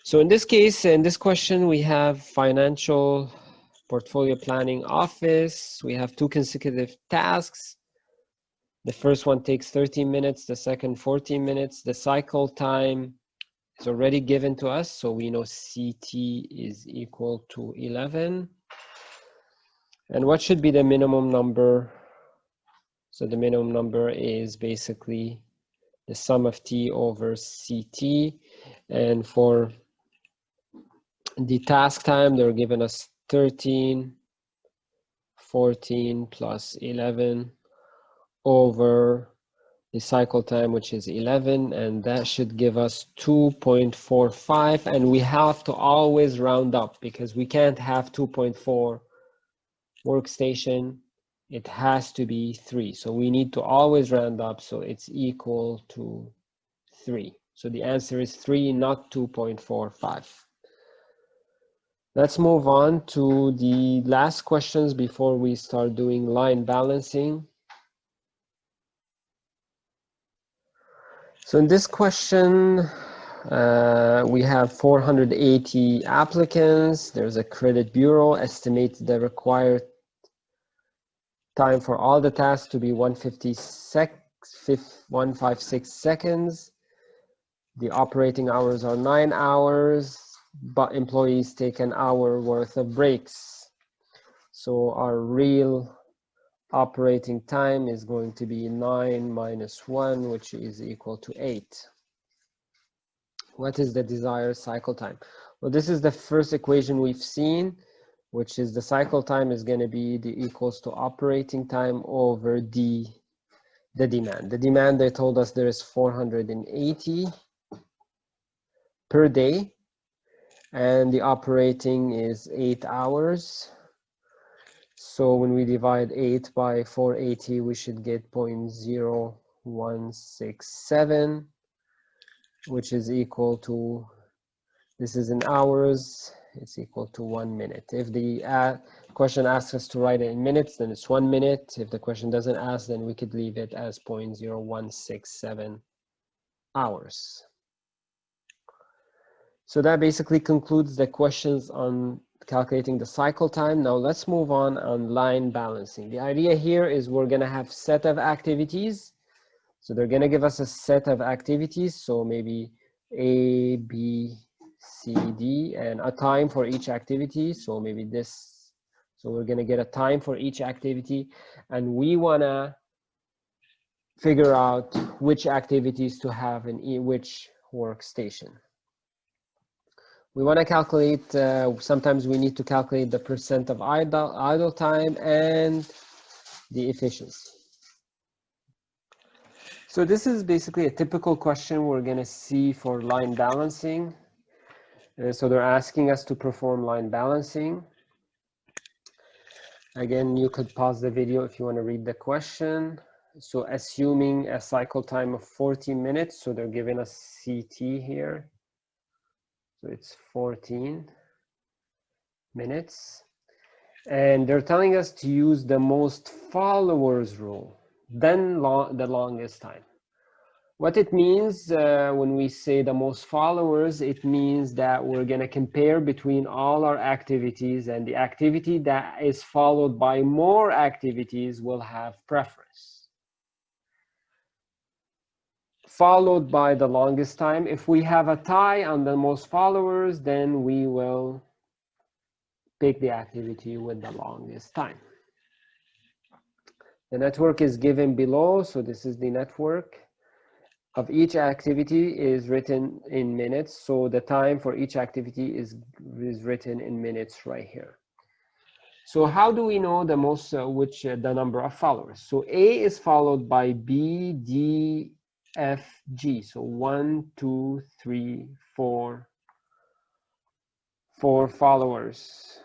So in this case, in this question, we have financial portfolio planning office. We have 2 consecutive tasks. The first one takes 13 minutes, the second 14 minutes. The cycle time is already given to us, so we know CT is equal to 11. And what should be the minimum number? So the minimum number is basically the sum of T over CT. And for the task time, they're giving us 13, 14 plus 11 over the cycle time, which is 11, and that should give us 2.45. And we have to always round up because we can't have 2.4 workstation. It has to be 3. So we need to always round up, so it's equal to 3. So the answer is 3, not 2.45. Let's move on to the last questions before we start doing line balancing. So in this question, we have 480 applicants. There's a credit bureau, estimates the required time for all the tasks to be 156 seconds. The operating hours are 9 hours, but employees take an hour worth of breaks. So our real operating time is going to be 9 minus 1, which is equal to 8. What is the desired cycle time? Well, this is the first equation we've seen, which is the cycle time is going to be the equals to operating time over the demand. The demand, they told us there is 480 per day, and the operating is 8 hours. So when we divide 8 by 480, we should get 0.0167, which is equal to, this is in hours, it's equal to 1 minute. If the question asks us to write it in minutes, then it's 1 minute. If the question doesn't ask, then we could leave it as 0.0167 hours. So that basically concludes the questions on calculating the cycle time. Now let's move on line balancing. The idea here is we're going to have set of activities. So they're going to give us a set of activities. So maybe A, B, C, D, and a time for each activity. So maybe this. So we're going to get a time for each activity. And we want to figure out which activities to have in which workstation. We want to calculate, sometimes we need to calculate the percent of idle time and the efficiency. So this is basically a typical question we're going to see for line balancing. So they're asking us to perform line balancing. Again, you could pause the video if you want to read the question. So assuming a cycle time of 40 minutes, so they're giving us CT here. So it's 14 minutes. And they're telling us to use the most followers rule, then the longest time. What it means when we say the most followers, it means that we're going to compare between all our activities, and the activity that is followed by more activities will have preference. Followed by the longest time. If we have a tie on the most followers, then we will pick the activity with the longest time. The network is given below, so this is the network of each activity is written in minutes, so the time for each activity is written in minutes right here. So how do we know the most, the number of followers? So A is followed by B, D, F, G. So 1, 2, 3, 4 followers.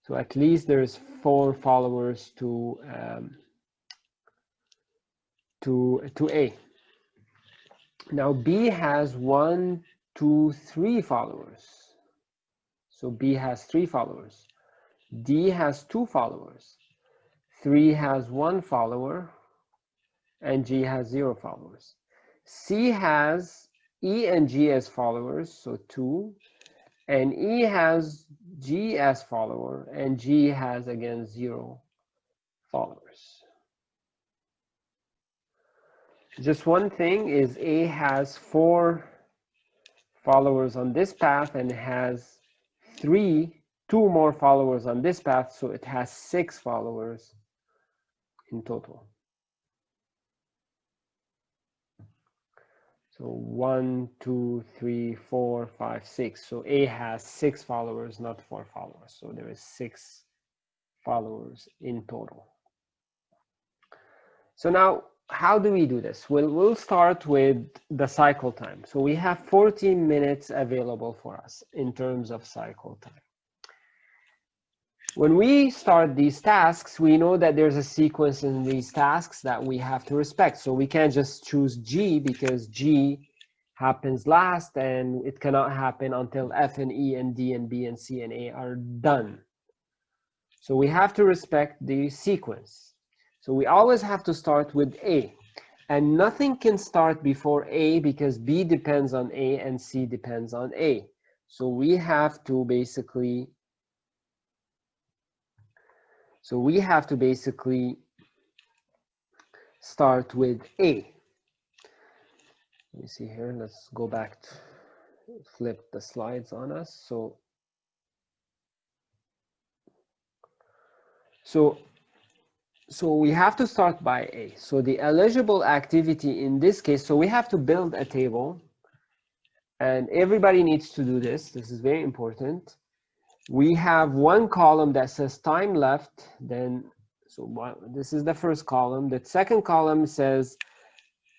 So at least there's 4 followers to A. Now B has 1, 2, 3 followers. So B has 3 followers. D has 2 followers. 3 has 1 follower. And G has 0 followers. C has E and G as followers, so 2, and E has G as follower, and G has, again, 0 followers. Just one thing is A has 4 followers on this path and has 2 more followers on this path, so it has 6 followers in total. So 1, 2, 3, 4, 5, 6. So A has 6 followers, not 4 followers. So there is 6 followers in total. So now, how do we do this? We'll start with the cycle time. So we have 14 minutes available for us in terms of cycle time. When we start these tasks, we know that there's a sequence in these tasks that we have to respect. So we can't just choose G because G happens last and it cannot happen until F and E and D and B and C and A are done. So we have to respect the sequence. So we always have to start with A. And nothing can start before A because B depends on A and C depends on A. So we have to basically start with A. Let me see here. Let's go back to flip the slides on us. So we have to start by A. So the eligible activity in this case, so we have to build a table, and everybody needs to do this. This is very important. We have one column that says time left, then, this is the first column. The second column says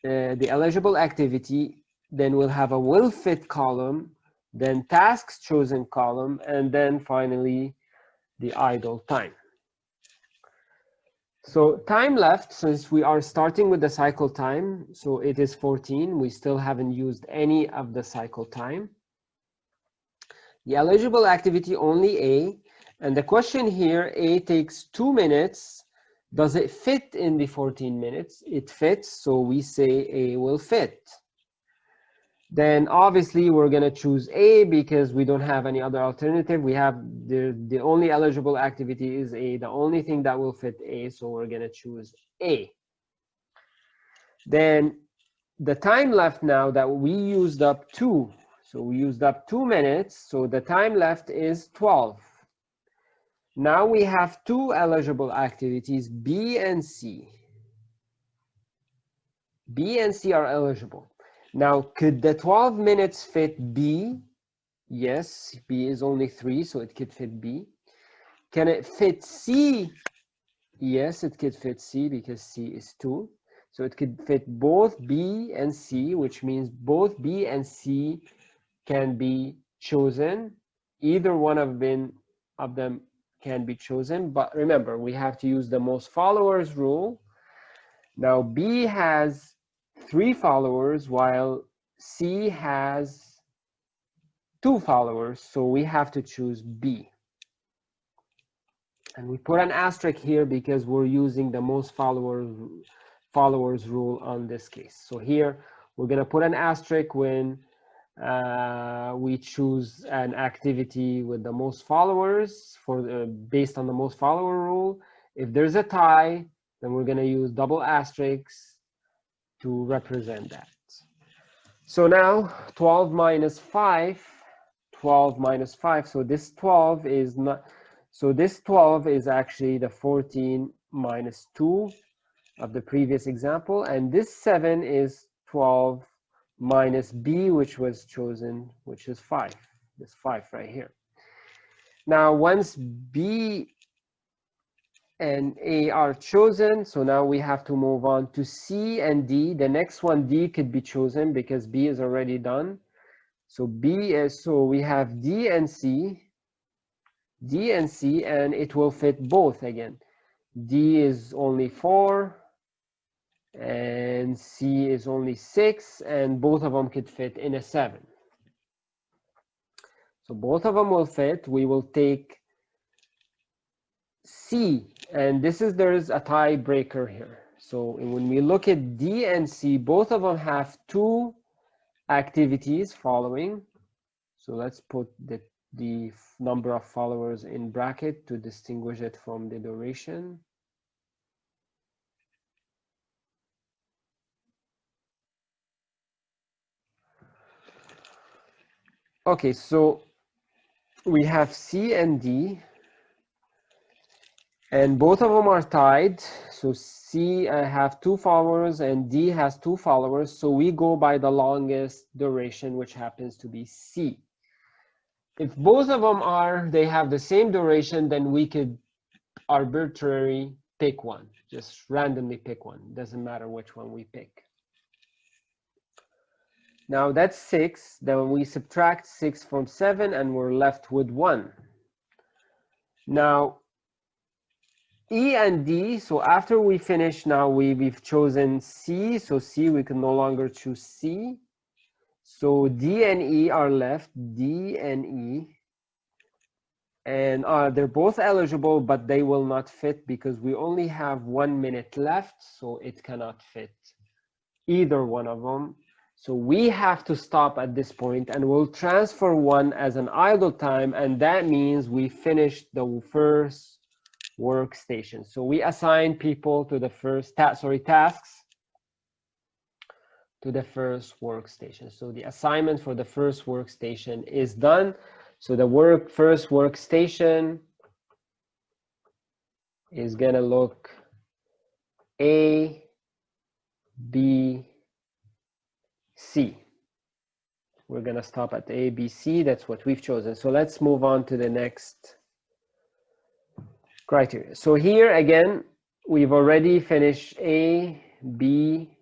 the eligible activity, then we'll have a will fit column, then tasks chosen column, and then finally the idle time. So time left, since we are starting with the cycle time, so it is 14. We still haven't used any of the cycle time. The eligible activity, only A. And the question here, A takes 2 minutes. Does it fit in the 14 minutes? It fits, so we say A will fit. Then obviously we're going to choose A because we don't have any other alternative. We have the only eligible activity is A, the only thing that will fit A, so we're going to choose A. Then the time left now that we used up 2. So we used up 2 minutes, so the time left is 12. Now we have 2 eligible activities, B and C. B and C are eligible. Now, could the 12 minutes fit B? Yes, B is only 3, so it could fit B. Can it fit C? Yes, it could fit C because C is 2. So it could fit both B and C, which means both B and C can be chosen. Either one of them can be chosen. But remember, we have to use the most followers rule. Now, B has 3 followers while C has 2 followers, so we have to choose B. And we put an asterisk here because we're using the most followers rule on this case. So here we're going to put an asterisk when we choose an activity with the most followers based on the most follower rule. If there's a tie, then we're going to use double asterisks to represent that. So now 12 minus 5, so this 12 is not, so this 12 is actually the 14 minus 2 of the previous example, and this 7 is 12 minus B, which was chosen, which is 5, this 5 right here. Now once B and A are chosen, so now we have to move on to C and D. The next one, D, could be chosen because B is already done. So we have D and C, and it will fit both again. D is only 4, and C is only 6, and both of them could fit in a 7. So both of them will fit. We will take C, and there is a tiebreaker here. So when we look at D and C, both of them have 2 activities following. So let's put the number of followers in bracket to distinguish it from the duration. Okay, so we have C and D, and both of them are tied. So C have 2 followers and D has 2 followers. So we go by the longest duration, which happens to be C. If both of them they have the same duration, then we could arbitrarily pick one, just randomly pick one. Doesn't matter which one we pick. Now that's 6. Then we subtract 6 from 7 and we're left with 1. Now E and D, so after we finish now, we've chosen C. So C, we can no longer choose C. So D and E are left, D and E. And they're both eligible, but they will not fit because we only have 1 minute left. So it cannot fit either one of them. So we have to stop at this point and we'll transfer 1 as an idle time. And that means we finished the first workstation. So we assign people to the first tasks to the first workstation. So the assignment for the first workstation is done. So the first workstation is gonna look A, B, C. We're gonna stop at A, B, C. That's what we've chosen. So let's move on to the next criteria. So here again, we've already finished A, B,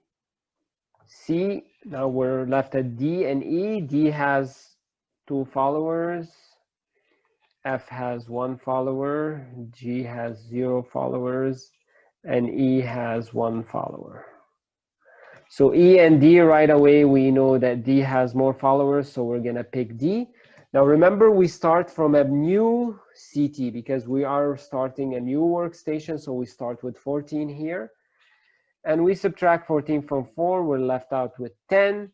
C. Now we're left at D and E. D has 2 followers. F has 1 follower. G has 0 followers. And E has 1 follower. So E and D right away, we know that D has more followers, so we're gonna pick D. Now remember, we start from a new CT because we are starting a new workstation, so we start with 14 here. And we subtract 14 from 4, we're left out with 10.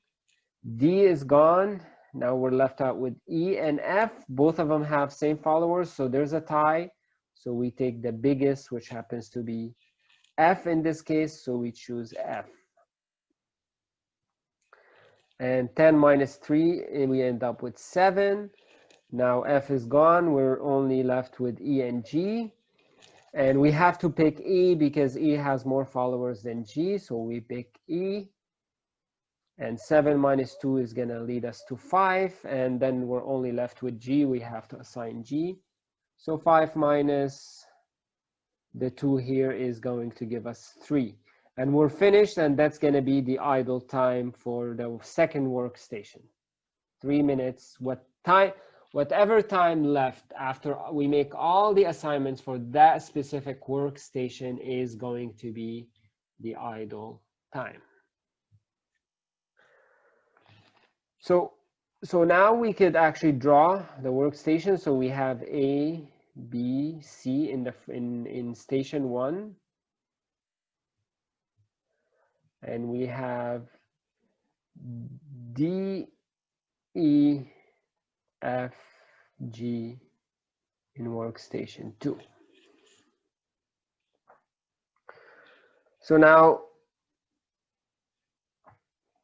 D is gone. Now we're left out with E and F. Both of them have same followers, so there's a tie. So we take the biggest, which happens to be F in this case, so we choose F. And 10 minus 3, we end up with 7. Now F is gone. We're only left with E and G. And we have to pick E because E has more followers than G. So we pick E. And 7 minus 2 is going to lead us to 5. And then we're only left with G. We have to assign G. So 5 minus the 2 here is going to give us 3. And we're finished, and that's going to be the idle time for the second workstation. 3 minutes. Whatever time left after we make all the assignments for that specific workstation is going to be the idle time. So now we could actually draw the workstation. So we have A, B, C in station 1. And we have D, E, F, G in workstation 2. So now,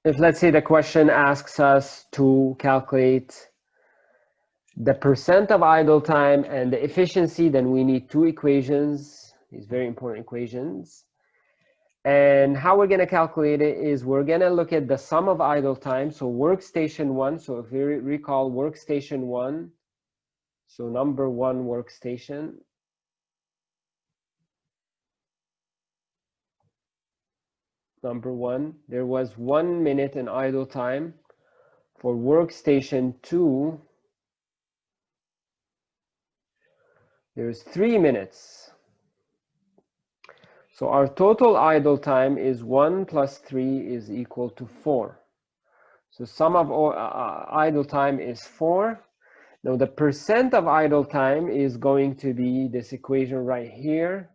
if let's say the question asks us to calculate the percent of idle time and the efficiency, then we need 2 equations, these very important equations. And how we're going to calculate it is we're going to look at the sum of idle time. So workstation 1, so if you recall workstation 1, so number 1 workstation. Number 1, there was 1 minute in idle time. For workstation 2, there's 3 minutes. So our total idle time is 1 plus 3 is equal to 4. So sum of idle time is 4. Now the percent of idle time is going to be this equation right here.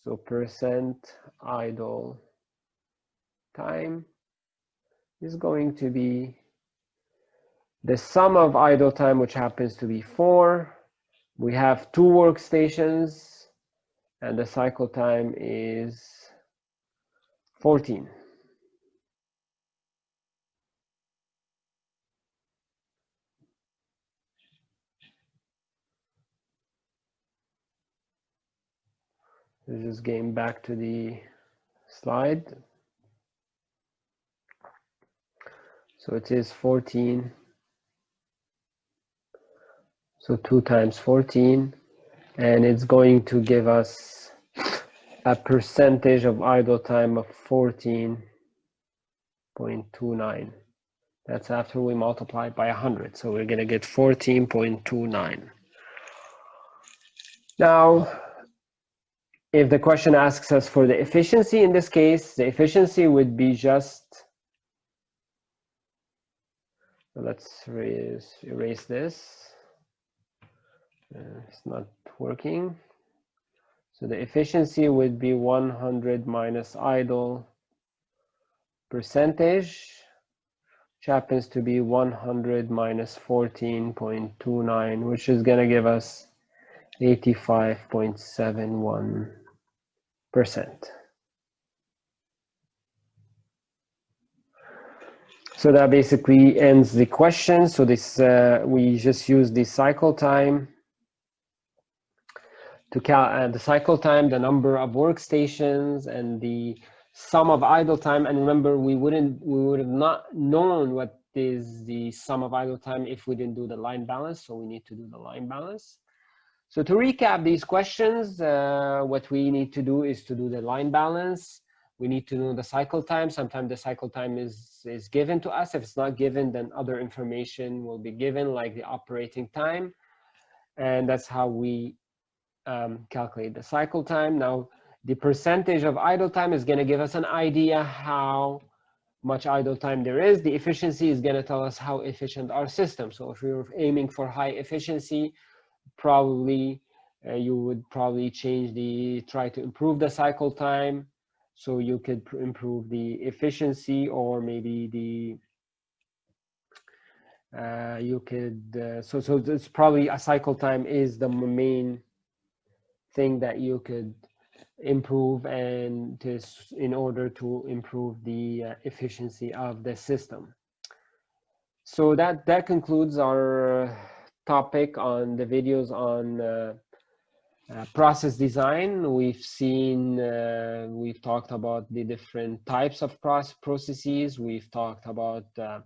So percent idle time is going to be the sum of idle time, which happens to be 4. We have 2 workstations, and the cycle time is 14. Just getting back to the slide. So it is 14. So 2 times 14, and it's going to give us a percentage of idle time of 14.29. That's after we multiply it by 100. So we're going to get 14.29. Now, if the question asks us for the efficiency, in this case, the efficiency would be just, let's erase this. It's not working. So the efficiency would be 100 minus idle percentage, which happens to be 100 minus 14.29, which is going to give us 85.71%. So that basically ends the question. So this we just use the cycle time to count the cycle time, the number of workstations, and the sum of idle time. And remember, we would have not known what is the sum of idle time if we didn't do the line balance. So we need to do the line balance. So to recap these questions, what we need to do is to do the line balance. We need to know the cycle time. Sometimes the cycle time is given to us. If it's not given, then other information will be given, like the operating time. And that's how we calculate the cycle time. Now, the percentage of idle time is going to give us an idea how much idle time there is. The efficiency is going to tell us how efficient our system. So if you're aiming for high efficiency, probably you would probably try to improve the cycle time, so you could improve the efficiency, or maybe so it's probably a cycle time is the main thing that you could improve, and in order to improve the efficiency of the system. So that concludes our topic on the videos on process design. We've talked about the different types of processes. We've talked about the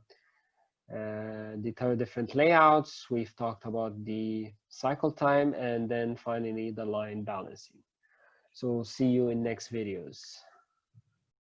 different layouts. We've talked about the cycle time, and then finally the line balancing. So see you in next videos.